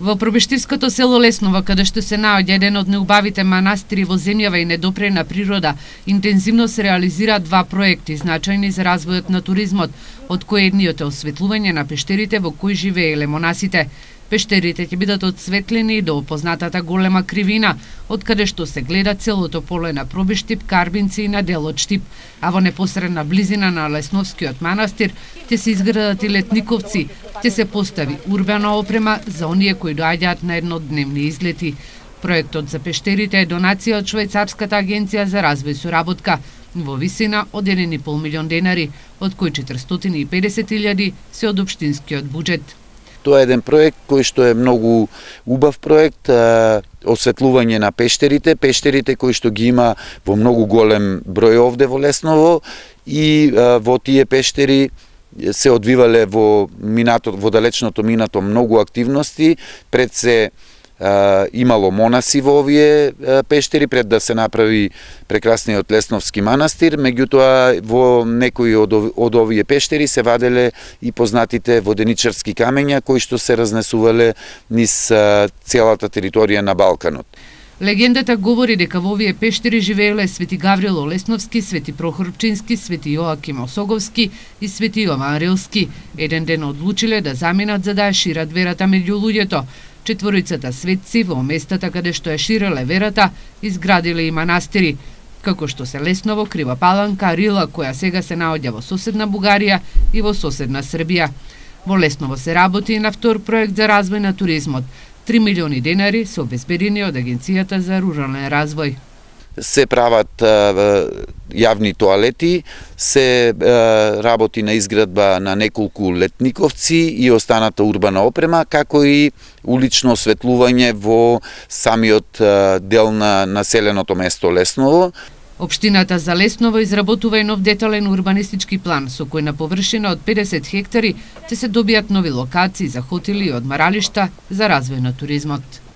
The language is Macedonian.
Во пробештивското село Лесново, каде што се наоѓа еден од неубавите манастири во земјава и недопрена природа, интензивно се реализираат два проекти значајни за развојот на туризмот, од кои едниот е осветлување на пештерите во кои живееле монасите. Пештерите ќе бидат отсветлени до опознатата голема кривина, од каде што се гледа целото поле на Пробештип, Карбинци и на дел од Штип, а во непосредна близина на Лесновскиот манастир ќе се изградат и летниковци, ќе се постави урбана опрема за оние кои доаѓаат на еднодневни излети. Проектот за пештерите е донација од Швајцарската агенција за развој и соработка во висина од 1,5 милион денари, од кои 450.000 се од општинскиот буџет. Тоа е еден проект кој што е многу убав проект, осветлување на пештерите кои што ги има во многу голем број овде во Лесново, и во тие пештери се одвивале во далечното минато многу активности. Пред се имало монаси во овие пештери пред да се направи прекрасниот Лесновски манастир, меѓутоа во некои од овие пештери се ваделе и познатите воденичарски камења кои што се разнесувале низ целата територија на Балканот. Легендата говори дека во овие пештери живееле Свети Гаврило Лесновски, Свети Прохорпчински, Свети Јоаким Осоговски и Свети Јован Рилски. Еден ден одлучиле да заминат за да ја шират верата меѓу луѓето. Четворицата светци во местата каде што ја ширеле верата изградиле и манастири, како што се Лесново, Крива Паланка, Рила, која сега се наоѓа во соседна Бугарија и во соседна Србија. Во Лесново се работи и на втор проект за развој на туризмот. 3 милиони денари се обезбедени од Агенцијата за рурален развој. Се прават јавни тоалети, се работи на изградба на неколку летниковци и останата урбана опрема, како и улично осветлување во самиот дел на населеното место Лесново. Општината за Лесново изработува и нов детален урбанистички план, со кој на површина од 50 хектари ќе се добијат нови локации за хотели и одмаралишта за развој на туризмот.